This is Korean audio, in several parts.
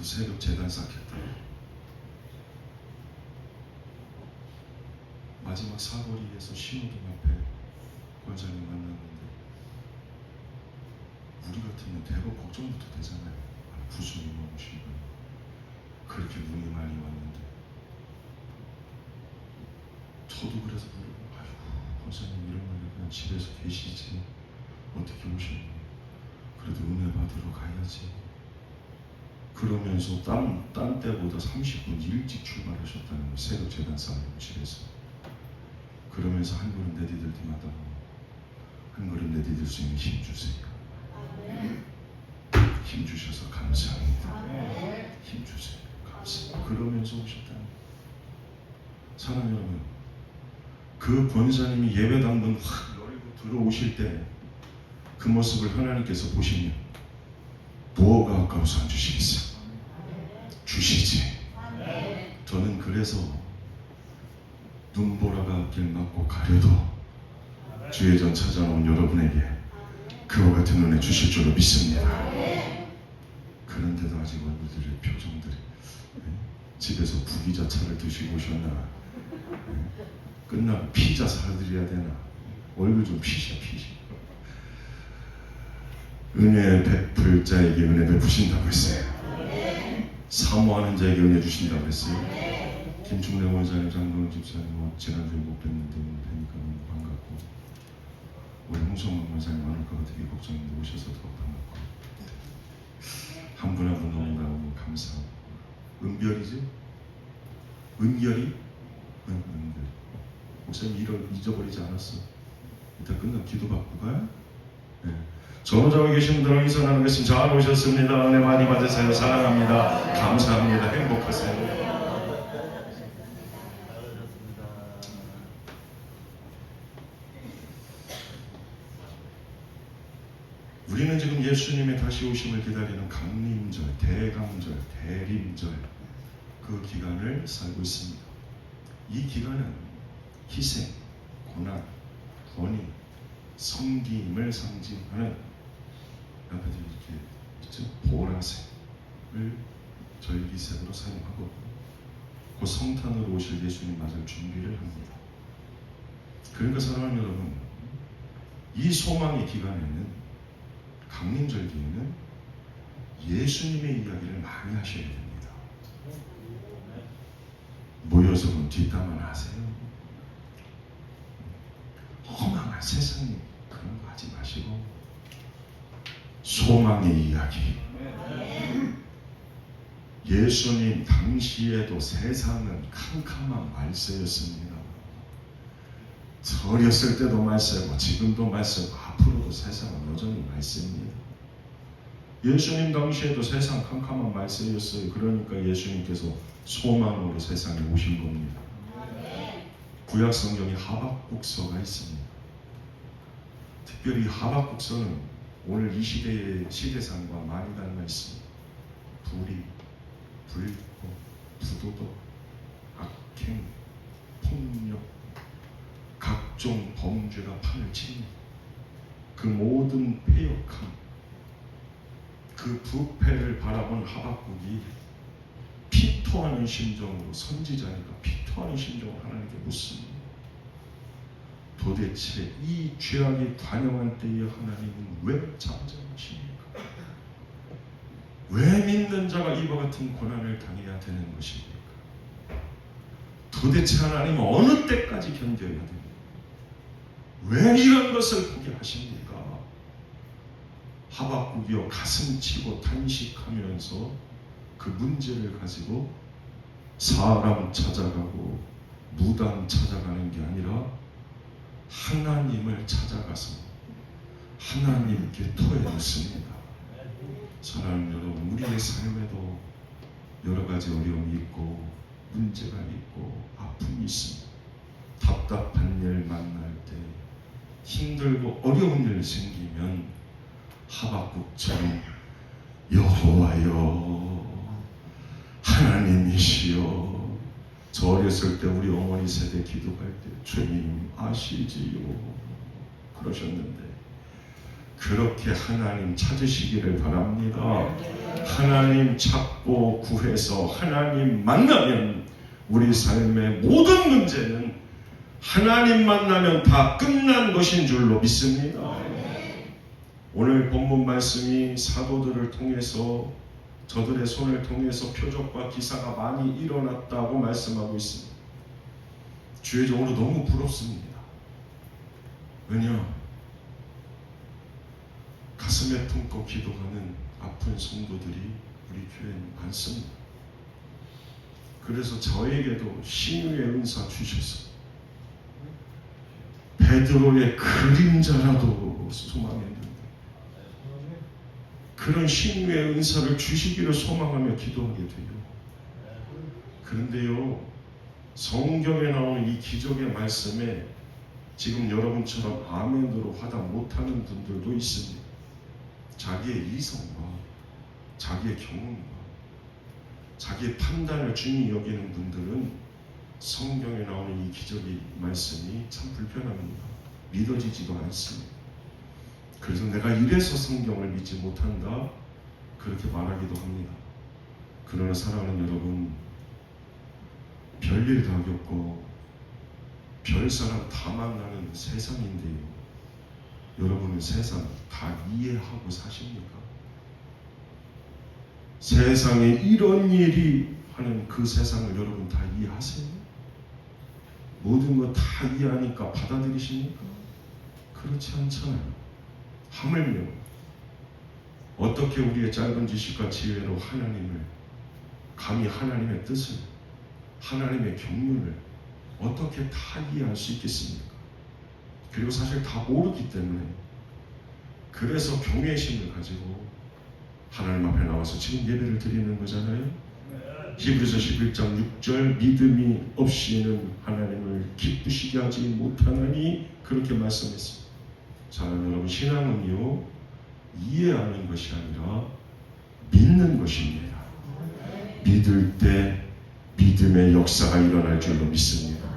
새벽 재단 쌓겠다. 마지막 사거리에서 신호등 앞에 권사님 만났는데 우리 같으면 대거 걱정부터 되잖아요. 부수이 오신 분 그렇게 눈이 많이 왔는데 저도 그래서 아이고 권사님 이런 날에 그냥 집에서 계시지 어떻게 오셨니? 그래도 은혜 받으러 가야지. 그러면서 딴 때보다 30분 일찍 출발하셨다는 거예요. 새벽 재단 쌓는 집에서. 그러면서 한 걸음 내디딜 때마다 한 걸음 내디딜 수 있는 힘 주세요. 힘 주셔서 감사합니다. 힘 주세요. 감사합니다. 그러면서 오셨다는 거예요. 사랑하는 여러분, 그 권사님이 예배당문 확 열고 들어오실 때 그 모습을 하나님께서 보시면 뭐가 아까워서 안 주시겠어요? 주시지. 저는 그래서 눈보라가 길 막고 가려도 주의 전 찾아온 여러분에게 그와 같은 은혜 주실 줄로 믿습니다. 그런데도 아직 얼굴들의 표정들이 집에서 부기자차를 드시고 오셨나? 끝나고 피자 사드려야 되나? 얼굴 좀 피셔. 은혜 베풀 자에게 은혜 베푸신다고 했어요. 사모하는 자에게 은혜 주신다고 했어요. 김충래 원사님, 장동훈 집사님 지난주에 못 뵀는데 오늘 뵈니까 너무 반갑고 우리 홍성원 원사님 안 올까 봐 되게 걱정인데 오셔서 더 반갑고 한 분 한 분 너무나 감사하고 은별이지? 은결이? 은별 목사님 잊어버리지 않았어. 일단 끝나면 기도받고 가요? 네. 전호자가 계신 분들은 인사 나누겠습니다. 잘 오셨습니다. 은혜 많이 받으세요. 사랑합니다. 감사합니다. 행복하세요. 우리는 지금 예수님의 다시 오심을 기다리는 강림절, 대강절, 대림절 그 기간을 살고 있습니다. 이 기간은 희생, 고난, 권위, 섬김을 상징하는 옆에도 이렇게 있죠? 보라색을 절기색으로 사용하고 그 성탄으로 오실 예수님 맞을 준비를 합니다. 그러니까 사랑하는 여러분, 이 소망의 기간에는 강림절기에는 예수님의 이야기를 많이 하셔야 됩니다. 모여서 뒷담화 하세요. 허망한 세상 그런 거 하지 마시고 소망의 이야기. 예수님 당시에도 세상은 캄캄한 말세였습니다. 어렸을 때도 말세고 지금도 말세고 앞으로도 세상은 여전히 말세입니다. 예수님 당시에도 세상 캄캄한 말세였어요. 그러니까 예수님께서 소망으로 세상에 오신 겁니다. 구약 성경에 하박국서가 있습니다. 특별히 하박국서는 오늘 이 시대의 시대상과 많이 닮아 있습니다. 불의, 불법, 부도덕, 악행, 폭력, 각종 범죄가 판을 칩니다. 그 모든 패역함, 그 부패를 바라본 하박국이 피토하는 심정으로 선지자니까 피토하는 심정으로 하나님께 묻습니다. 도대체 이 죄악이 관영한 때에 하나님은 왜 잠잠하십니까? 왜 믿는 자가 이와 같은 고난을 당해야 되는 것입니까? 도대체 하나님은 어느 때까지 견뎌야 됩니까? 왜 이런 것을 보게 하십니까? 하박국이여 가슴 치고 탄식하면서 그 문제를 가지고 사람 찾아가고 무당 찾아가는 게 아니라 하나님을 찾아가서 하나님께 토해놓습니다. 사랑하는 여러분, 우리의 삶에도 여러 가지 어려움이 있고 문제가 있고 아픔이 있습니다. 답답한 일 만날 때 힘들고 어려운 일 생기면 하박국처럼 여호와여 하나님이시여. 저 어렸을 때 우리 어머니 세대 기도할 때 주님 아시지요 그러셨는데 그렇게 하나님 찾으시기를 바랍니다. 하나님 찾고 구해서 하나님 만나면 우리 삶의 모든 문제는 하나님 만나면 다 끝난 것인 줄로 믿습니다. 오늘 본문 말씀이 사도들을 통해서 저들의 손을 통해서 표적과 기사가 많이 일어났다고 말씀하고 있습니다. 주의 종으로 너무 부럽습니다. 왜냐? 가슴에 품고 기도하는 아픈 성도들이 우리 교회에 많습니다. 그래서 저에게도 신유의 은사 주셔서 베드로의 그림자라도 소망했는데 그런 신유의 은사를 주시기를 소망하며 기도하게 돼요. 그런데요, 성경에 나오는 이 기적의 말씀에 지금 여러분처럼 아멘으로 화답 못하는 분들도 있습니다. 자기의 이성과 자기의 경험과 자기의 판단을 중히 여기는 분들은 성경에 나오는 이 기적의 말씀이 참 불편합니다. 믿어지지도 않습니다. 그래서 내가 이래서 성경을 믿지 못한다 그렇게 말하기도 합니다. 그러나 사랑하는 여러분, 별일 다 겪고 별사람 다 만나는 세상인데요, 여러분은 세상 다 이해하고 사십니까? 세상에 이런 일이 하는 그 세상을 여러분 다 이해하세요? 모든 거 다 이해하니까 받아들이십니까? 그렇지 않잖아요. 하물며 어떻게 우리의 짧은 지식과 지혜로 하나님을, 감히 하나님의 뜻을, 하나님의 경륜을 어떻게 다 이해할 수 있겠습니까? 그리고 사실 다 모르기 때문에, 그래서 경외심을 가지고 하나님 앞에 나와서 지금 예배를 드리는 거잖아요. 히브리서 11장 6절 믿음이 없이는 하나님을 기쁘시게 하지 못하나니 그렇게 말씀했습니다. 사랑하는 여러분, 신앙은요 이해하는 것이 아니라 믿는 것입니다. 믿을 때 믿음의 역사가 일어날 줄로 믿습니다.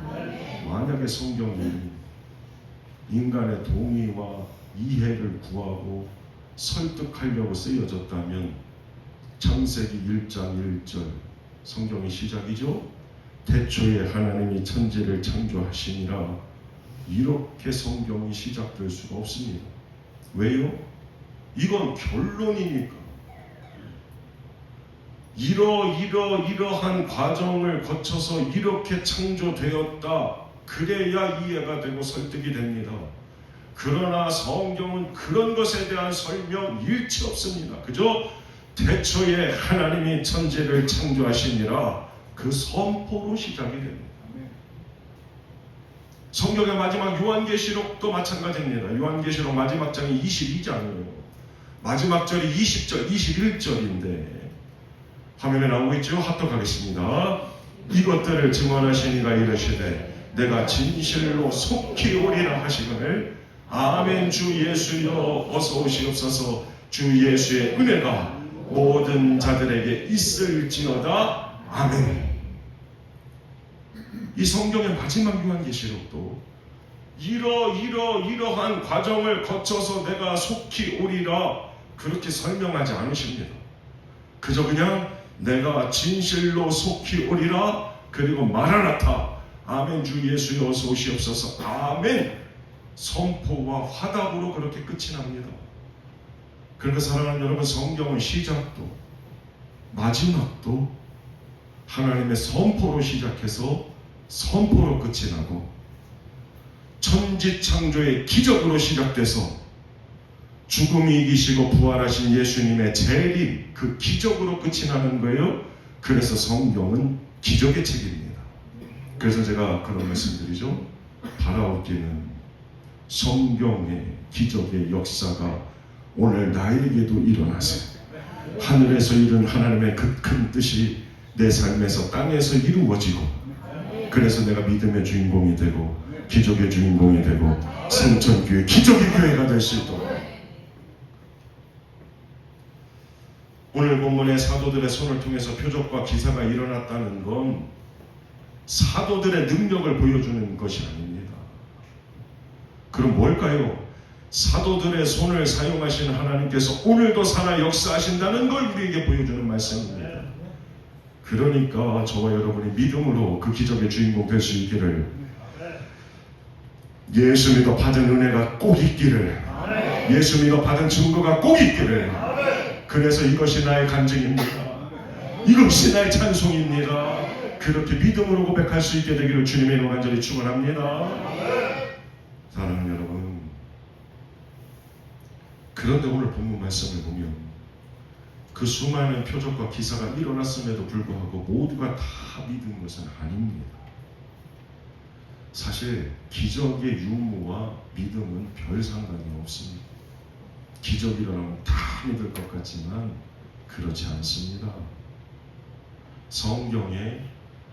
만약에 성경이 인간의 동의와 이해를 구하고 설득하려고 쓰여졌다면 창세기 1장 1절 성경의 시작이죠. 태초에 하나님이 천지를 창조하시니라, 이렇게 성경이 시작될 수가 없습니다. 왜요? 이건 결론이니까. 이러한 과정을 거쳐서 이렇게 창조되었다, 그래야 이해가 되고 설득이 됩니다. 그러나 성경은 그런 것에 대한 설명 일치 없습니다. 그저 태초에 하나님이 천지를 창조하시니라, 그 선포로 시작이 됩니다. 성경의 마지막 요한계시록도 마찬가지입니다. 요한계시록 마지막 장이 22장이에요. 마지막 절이 20절, 21절인데 화면에 나오고 있죠? 합독하겠습니다. 이것들을 증언하시니가 이르시되 내가 진실로 속히 오리라 하시거늘 아멘. 주 예수여 어서 오시옵소서. 주 예수의 은혜가 모든 자들에게 있을지어다. 아멘. 이 성경의 마지막 요한계시록도 이러한 과정을 거쳐서 내가 속히 오리라 그렇게 설명하지 않으십니다. 그저 그냥 내가 진실로 속히 오리라, 그리고 마라나타 아멘 주 예수여 어서 오시옵소서 아멘 선포와 화답으로 그렇게 끝이 납니다. 그러니까 사랑하는 여러분, 성경은 시작도 마지막도 하나님의 선포로 시작해서 선포로 끝이 나고, 천지창조의 기적으로 시작돼서 죽음이 이기시고 부활하신 예수님의 재림, 그 기적으로 끝이 나는 거예요. 그래서 성경은 기적의 책입니다. 그래서 제가 그런 말씀드리죠. 바라옵기는 성경의 기적의 역사가 오늘 나에게도 일어나세요. 하늘에서 이룬 하나님의 그 큰 뜻이 내 삶에서 땅에서 이루어지고, 그래서 내가 믿음의 주인공이 되고 기적의 주인공이 되고 성천교회 기적의 교회가 될 수 있도록. 오늘 본문의 사도들의 손을 통해서 표적과 기사가 일어났다는 건 사도들의 능력을 보여주는 것이 아닙니다. 그럼 뭘까요? 사도들의 손을 사용하신 하나님께서 오늘도 살아 역사하신다는 걸 우리에게 보여주는 말씀입니다. 그러니까 저와 여러분이 믿음으로 그 기적의 주인공 될 수 있기를, 예수 믿어 받은 은혜가 꼭 있기를, 예수 믿어 받은 증거가 꼭 있기를, 그래서 이것이 나의 간증입니다. 이것이 나의 찬송입니다. 그렇게 믿음으로 고백할 수 있게 되기를 주님의 이름으로 간절히 축원합니다. 사랑하는 여러분, 그런데 오늘 본문 말씀을 보면 그 수많은 표적과 기사가 일어났음에도 불구하고 모두가 다 믿은 것은 아닙니다. 사실 기적의 유무와 믿음은 별 상관이 없습니다. 기적이 일어나면 다 믿을 것 같지만 그렇지 않습니다. 성경에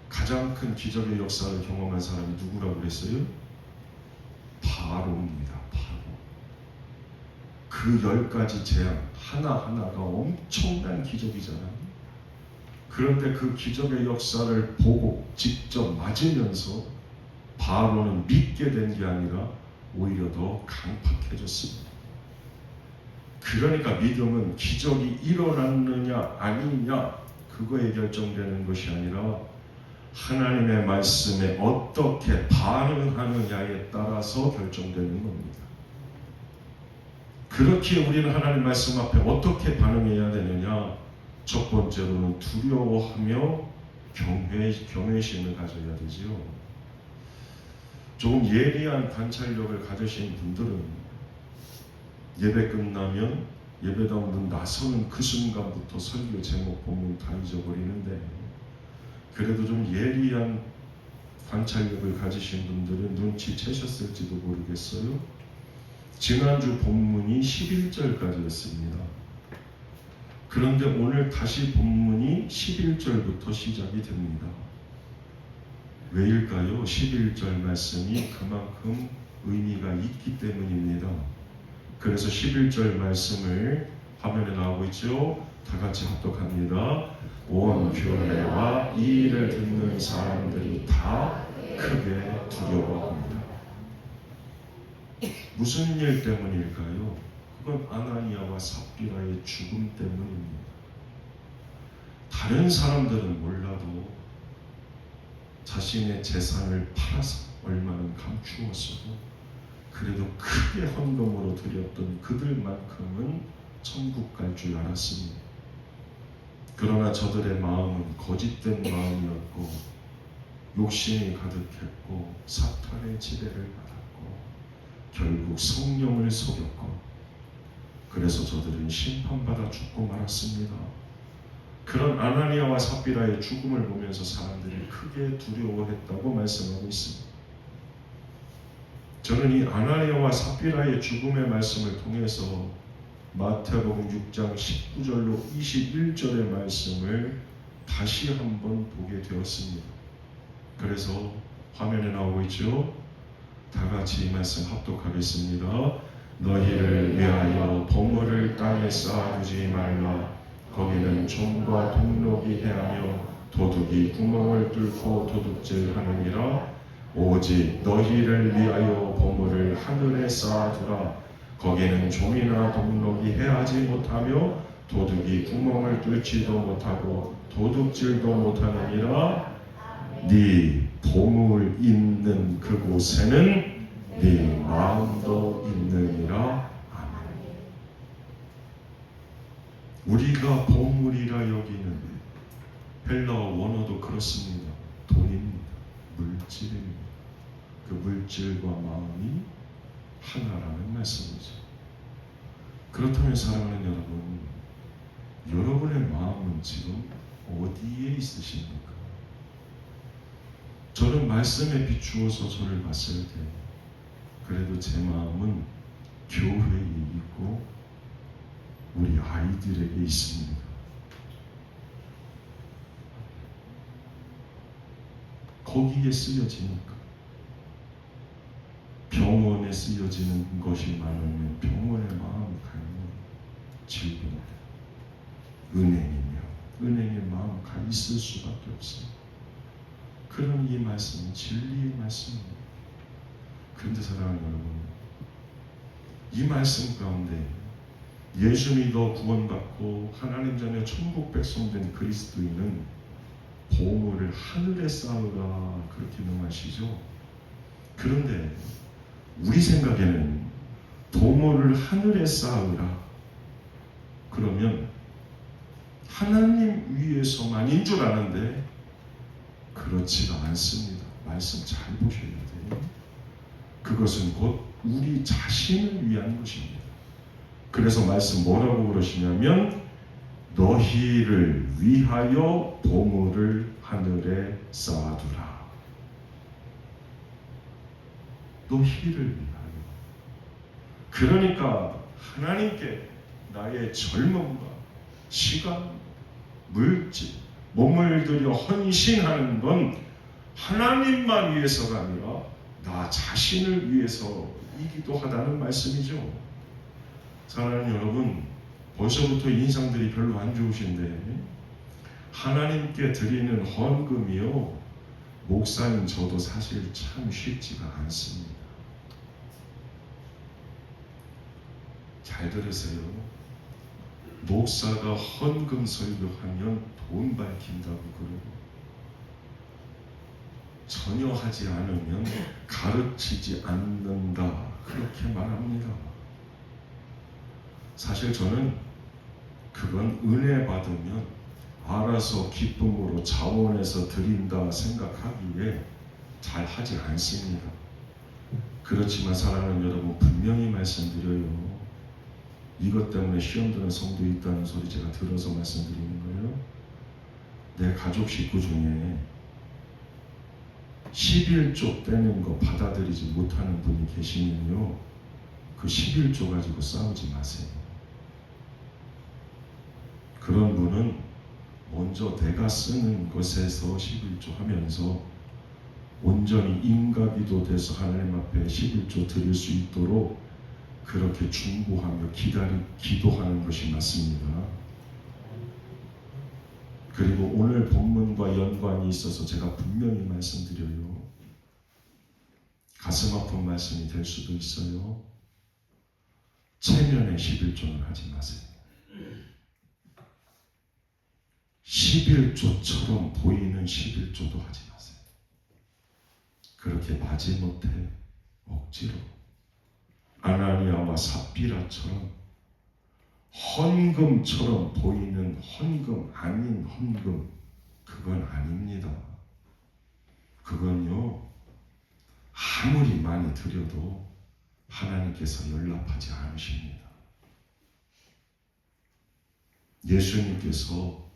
가장 큰 기적의 역사를 경험한 사람이 누구라고 그랬어요? 바로입니다. 바로. 그 10가지 재앙 하나하나가 엄청난 기적이잖아요. 그런데 그 기적의 역사를 보고 직접 맞으면서 바로는 믿게 된 게 아니라 오히려 더 강팍해졌습니다. 그러니까 믿음은 기적이 일어났느냐 아니냐 그거에 결정되는 것이 아니라 하나님의 말씀에 어떻게 반응하느냐에 따라서 결정되는 겁니다. 그렇게 우리는 하나님 말씀 앞에 어떻게 반응해야 되느냐? 첫 번째로는 두려워하며 경외심을 가져야 되지요. 조금 예리한 관찰력을 가지신 분들은 예배 끝나면 예배당으로 나서는 그 순간부터 설교 제목 보면 다 잊어버리는데, 그래도 좀 예리한 관찰력을 가지신 분들은 눈치채셨을지도 모르겠어요. 지난주 본문이 11절까지였습니다. 그런데 오늘 다시 본문이 11절부터 시작이 됩니다. 왜일까요? 11절 말씀이 그만큼 의미가 있기 때문입니다. 그래서 11절 말씀을 화면에 나오고 있죠? 다 같이 합독합니다. 온 교회와 이 일을 듣는 사람들이 다 크게 두려워합니다. 무슨 일 때문일까요? 그건 아나니아와 삽비라의 죽음 때문입니다. 다른 사람들은 몰라도 자신의 재산을 팔아서 얼마는 감추었어도 그래도 크게 헌금으로 드렸던 그들만큼은 천국 갈 줄 알았습니다. 그러나 저들의 마음은 거짓된 마음이었고 욕심이 가득했고 사탄의 지배를 받았고 결국 성령을 속였고, 그래서 저들은 심판받아 죽고 말았습니다. 그런 아나니아와 삽비라의 죽음을 보면서 사람들이 크게 두려워했다고 말씀하고 있습니다. 저는 이 아나니아와 삽비라의 죽음의 말씀을 통해서 마태복음 6장 19절로 21절의 말씀을 다시 한번 보게 되었습니다. 그래서 화면에 나오고 있죠? 다 같이 이 말씀 합독하겠습니다. 너희를 위하여 보물을 땅에 쌓아두지 말라. 거기는 좀과 동록이 해하며 도둑이 구멍을 뚫고 도둑질하느니라. 오직 너희를 위하여 보물을 하늘에 쌓아두라. 거기는 종이나 동록이 해하지 못하며 도둑이 구멍을 뚫지도 못하고 도둑질도 못하느니라. 네 보물 있는 그곳에는 네 마음도 있느니라. 아멘. 우리가 보물이라 여기는 헬라어 원어도 그렇습니다. 돈입니다. 물질입니다. 그 물질과 마음이 하나라는 말씀이죠. 그렇다면 사랑하는 여러분, 여러분의 마음은 지금 어디에 있으십니까? 저는 말씀에 비추어서 저를 봤을 때 그래도 제 마음은 교회에 있고 우리 아이들에게 있습니다. 거기에 쓰여지니까. 병원에 쓰여지는 것이 많으면 병원에 마음이 가 있는 질병, 은행이며 은행에 마음 가 있을 수밖에 없습니다. 그런 이 말씀은 진리의 말씀입니다. 그런데 사랑하는 여러분, 이 말씀 가운데 예수 믿어 구원받고 하나님 자녀 천국 백성 된 그리스도인은 보물을 하늘에 쌓으라 그렇게 명하시죠. 그런데 우리 생각에는 보물을 하늘에 쌓으라 그러면 하나님 위에서만인 줄 아는데 그렇지가 않습니다. 말씀 잘 보셔야 돼요. 그것은 곧 우리 자신을 위한 것입니다. 그래서 말씀 뭐라고 그러시냐면 너희를 위하여 보물을 하늘에 쌓아두라. 너희를 위하여. 그러니까 하나님께 나의 젊음과 시간, 물질, 몸을 들여 헌신하는 건 하나님만 위해서가 아니라 나 자신을 위해서이기도 하다는 말씀이죠. 사랑하는 여러분, 벌써부터 인상들이 별로 안 좋으신데 하나님께 드리는 헌금이요, 목사님 저도 사실 참 쉽지가 않습니다. 잘 들으세요. 목사가 헌금 설교하면 돈 밝힌다고 그러고 전혀 하지 않으면 가르치지 않는다 그렇게 말합니다. 사실 저는 그건 은혜 받으면 알아서 기쁨으로 자원해서 드린다 생각하기에 잘 하지 않습니다. 그렇지만 사랑하는 여러분, 분명히 말씀드려요. 이것 때문에 시험 드는 성도 있다는 소리 제가 들어서 말씀드리는 거예요. 내 가족 식구 중에 11조 떼는 거 받아들이지 못하는 분이 계시면요, 그 11조 가지고 싸우지 마세요. 그런 분은 먼저 내가 쓰는 것에서 11조 하면서 온전히 인가기도 돼서 하나님 앞에 11조 드릴 수 있도록 그렇게 중보하며 기도하는 것이 맞습니다. 그리고 오늘 본문과 연관이 있어서 제가 분명히 말씀드려요. 가슴 아픈 말씀이 될 수도 있어요. 체면에 11조는 하지 마세요. 11조처럼 보이는 11조도 하지 마세요. 그렇게 마지못해 억지로 아나니아와 삽비라처럼 헌금처럼 보이는 헌금 아닌 헌금, 그건 아닙니다. 그건요, 아무리 많이 드려도 하나님께서 연락하지 않으십니다. 예수님께서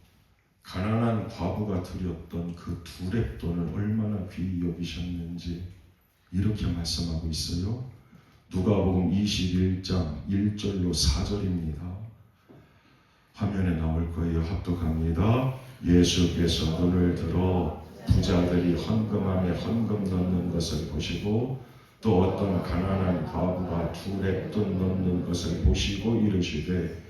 가난한 과부가 드렸던 그 두렙돈을 얼마나 귀히 여기셨는지 이렇게 말씀하고 있어요. 누가복음 21장 1절로 4절입니다. 화면에 나올 거예요. 합독합니다. 예수께서 눈을 들어 부자들이 헌금함에 헌금 넣는 것을 보시고 또 어떤 가난한 과부가 두렙돈 넣는 것을 보시고 이르시되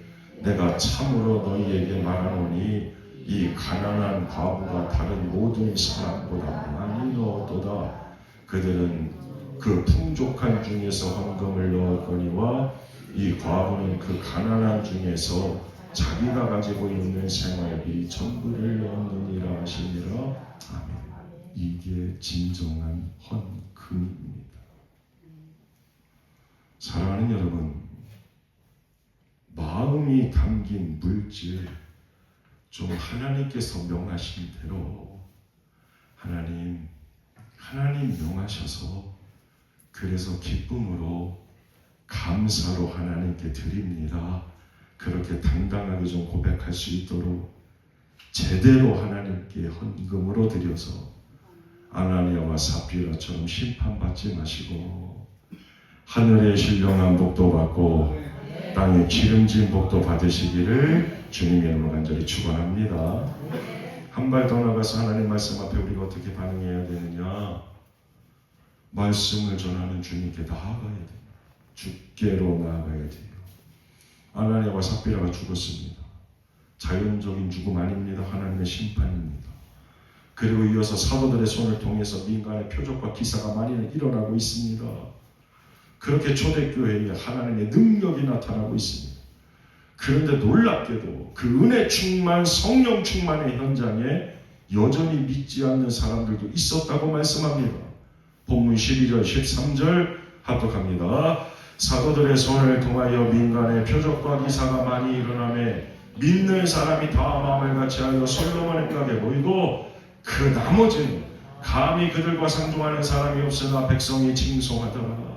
내가 참으로 너희에게 말하노니 이 가난한 과부가 다른 모든 사람보다 많이 넣었도다. 그들은 그 풍족한 중에서 헌금을 넣었거니와 이 과부는 그 가난한 중에서 자기가 가지고 있는 생활비 전부를 넣었느니라 하시니라. 아멘. 이게 진정한 헌금입니다. 사랑하는 여러분, 마음이 담긴 물질 좀 하나님께서 명하신 대로 하나님 명하셔서 그래서 기쁨으로 감사로 하나님께 드립니다. 그렇게 당당하게 좀 고백할 수 있도록 제대로 하나님께 헌금으로 드려서 아나니아와 삽비라처럼 심판받지 마시고 하늘의 신령한 복도 받고 땅에 기름진 복도 받으시기를 주님의 이름으로 간절히 축원합니다. 한 발 더 나가서 하나님 말씀 앞에 우리가 어떻게 반응해야 되느냐? 말씀을 전하는 주님께 나아가야 돼요. 주께로 나아가야 돼요. 아나니아와 삽비라가 죽었습니다. 자연적인 죽음 아닙니다. 하나님의 심판입니다. 그리고 이어서 사도들의 손을 통해서 민간의 표적과 기사가 많이 일어나고 있습니다. 그렇게 초대교회에 하나님의 능력이 나타나고 있습니다. 그런데 놀랍게도 그 은혜 충만, 성령 충만의 현장에 여전히 믿지 않는 사람들도 있었다고 말씀합니다. 본문 12절, 13절 합독합니다. 사도들의 손을 통하여 민간의 표적과 기사가 많이 일어나매 믿는 사람이 다 마음을 같이하여 솔로몬의 값에 보이고 그 나머지는 감히 그들과 상종하는 사람이 없으나 백성이 징송하더라.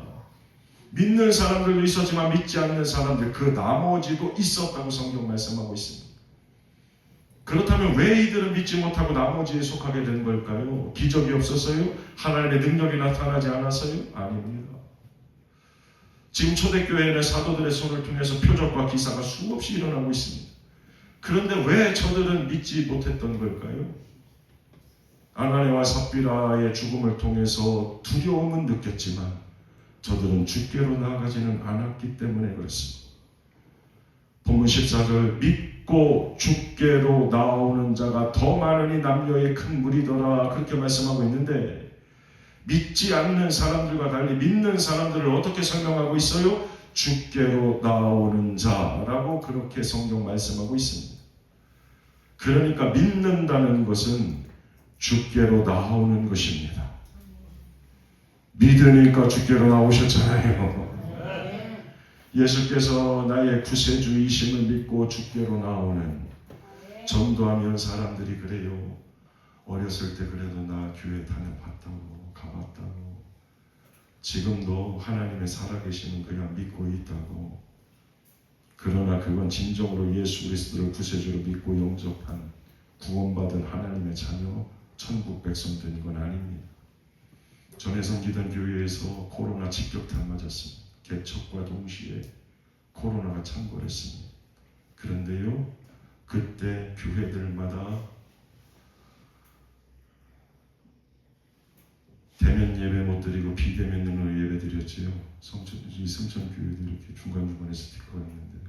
믿는 사람들도 있었지만 믿지 않는 사람들 그 나머지도 있었다고 성경 말씀하고 있습니다. 그렇다면 왜 이들은 믿지 못하고 나머지에 속하게 된 걸까요? 기적이 없었어요? 하나님의 능력이 나타나지 않았어요? 아닙니다. 지금 초대교회는 사도들의 손을 통해서 표적과 기사가 수없이 일어나고 있습니다. 그런데 왜 저들은 믿지 못했던 걸까요? 아나니아와 삽비라의 죽음을 통해서 두려움은 느꼈지만 저들은 주께로 나아가지는 않았기 때문에 그렇습니다. 본문 14절 믿고 주께로 나오는 자가 더 많으니 남녀의 큰 무리더라 그렇게 말씀하고 있는데 믿지 않는 사람들과 달리 믿는 사람들을 어떻게 설명하고 있어요? 주께로 나오는 자라고 그렇게 성경 말씀하고 있습니다. 그러니까 믿는다는 것은 주께로 나오는 것입니다. 믿으니까 주께로 나오셨잖아요. 예수께서 나의 구세주이심을 믿고 주께로 나오는 전도하면 사람들이 그래요. 어렸을 때 그래도 나 교회 다녀봤다고 가봤다고 지금도 하나님의 살아계심은 그냥 믿고 있다고. 그러나 그건 진정으로 예수 그리스도를 구세주로 믿고 영접한 구원받은 하나님의 자녀 천국 백성 된 건 아닙니다. 전에 섬기던 교회에서 코로나 직격탄 맞았습니다. 개척과 동시에 코로나가 창궐했습니다. 그런데요, 그때 교회들마다 대면 예배 못 드리고 비대면으로 예배 드렸지요. 이 성천 교회도 이렇게 중간중간에 스티커가 있는데.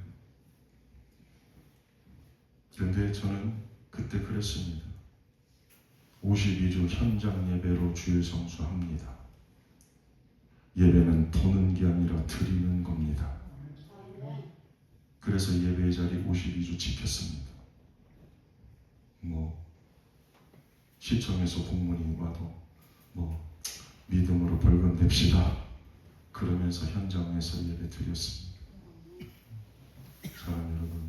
그런데 저는 그때 그랬습니다. 52주 현장 예배로 주일 성수합니다. 예배는 보는 게 아니라 드리는 겁니다. 그래서 예배의 자리 52주 지켰습니다. 시청에서 공문이 와도 믿음으로 벌금 냅시다 그러면서 현장에서 예배 드렸습니다. 사랑하는 여러분,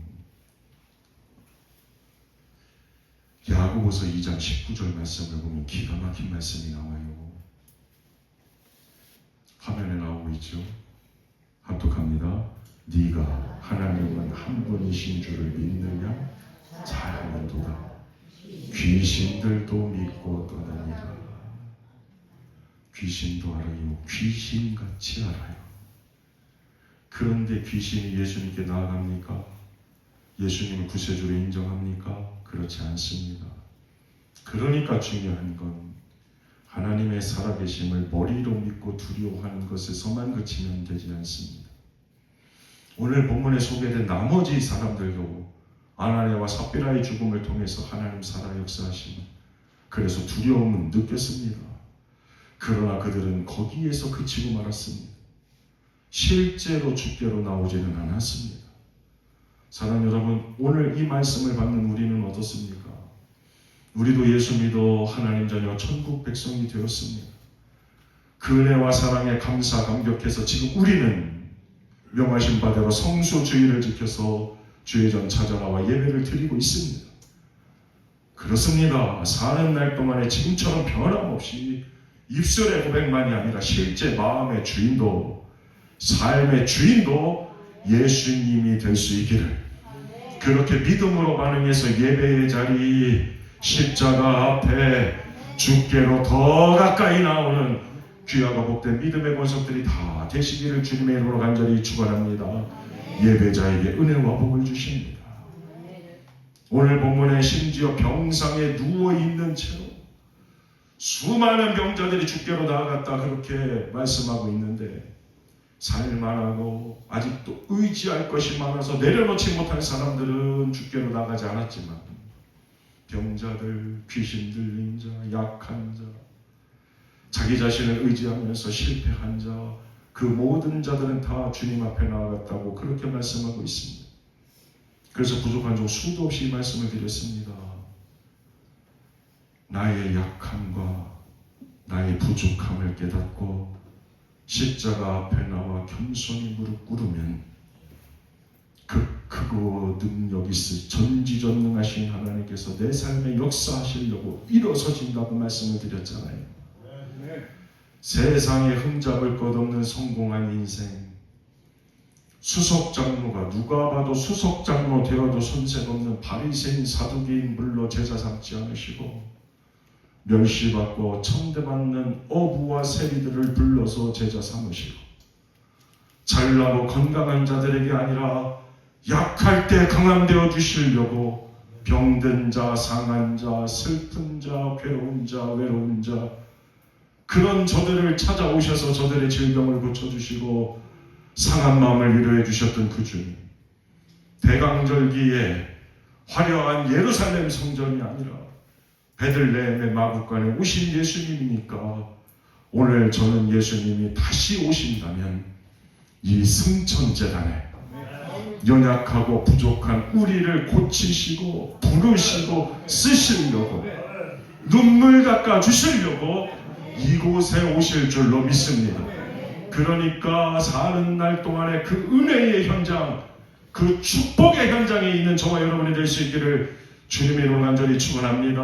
야고보서 2장 19절 말씀을 보면 기가 막힌 말씀이 나와요. 화면에 나오고 있죠. 합독합니다. 네가 하나님은 한 분이신 줄을 믿느냐? 잘하는도다. 귀신들도 믿고 떠나니라. 귀신도 알아요. 귀신같이 알아요. 그런데 귀신이 예수님께 나아갑니까? 예수님을 구세주로 인정합니까? 그렇지 않습니다. 그러니까 중요한 건 하나님의 살아계심을 머리로 믿고 두려워하는 것에서만 그치면 되지 않습니다. 오늘 본문에 소개된 나머지 사람들도 아나니아와 삽비라의 죽음을 통해서 하나님 살아 역사하시고 그래서 두려움은 느꼈습니다. 그러나 그들은 거기에서 그치고 말았습니다. 실제로 주께로 나오지는 않았습니다. 사랑하는 여러분, 오늘 이 말씀을 받는 우리는 어떻습니까? 우리도 예수 믿어 하나님 자녀 천국 백성이 되었습니다. 그 은혜와 사랑에 감사 감격해서 지금 우리는 명하신 바대로 성수주의를 지켜서 주의 전 찾아나와 예배를 드리고 있습니다. 그렇습니다. 사는 날 동안에 지금처럼 변함없이 입술의 고백만이 아니라 실제 마음의 주인도 삶의 주인도 예수님이 될 수 있기를 그렇게 믿음으로 반응해서 예배의 자리 십자가 앞에 주께로 더 가까이 나오는 귀하고 복된 믿음의 권속들이 다 되시기를 주님의 이름으로 간절히 축원합니다. 예배자에게 은혜와 복을 주십니다. 오늘 본문에 심지어 병상에 누워있는 채로 수많은 병자들이 주께로 나아갔다 그렇게 말씀하고 있는데 살만하고 아직도 의지할 것이 많아서 내려놓지 못한 사람들은 주께로 나가지 않았지만 병자들, 귀신 들린 자, 약한 자, 자기 자신을 의지하면서 실패한 자, 그 모든 자들은 다 주님 앞에 나아갔다고 그렇게 말씀하고 있습니다. 그래서 부족한 종 수도 없이 이 말씀을 드렸습니다. 나의 약함과 나의 부족함을 깨닫고 십자가 앞에 나와 겸손히 무릎 꿇으면 그 크고 능력 있으 전지전능하신 하나님께서 내 삶에 역사하시려고 일어서신다고 말씀을 드렸잖아요. 세상에 흠잡을 것 없는 성공한 인생, 수석장로가 누가 봐도 수석장로 되어도 손색 없는 바리새인 사두개인 물로 제자 삼지 않으시고 멸시받고 천대받는 어부와 세리들을 불러서 제자 삼으시고 잘나고 건강한 자들에게 아니라 약할 때 강함 되어 주시려고 병든 자, 상한 자, 슬픈 자, 괴로운 자, 외로운 자 그런 저들을 찾아오셔서 저들의 질병을 고쳐주시고 상한 마음을 위로해 주셨던 그 주님, 대강절기에 화려한 예루살렘 성전이 아니라 베들레헴의 마구간에 오신 예수님이니까 오늘 저는 예수님이 다시 오신다면 이 승천제단에 연약하고 부족한 우리를 고치시고 부르시고 쓰시려고 눈물 닦아 주시려고 이곳에 오실 줄로 믿습니다. 그러니까 사는 날 동안에 그 은혜의 현장, 그 축복의 현장에 있는 저와 여러분이 될 수 있기를 주님의 이름으로 간절히 축원합니다.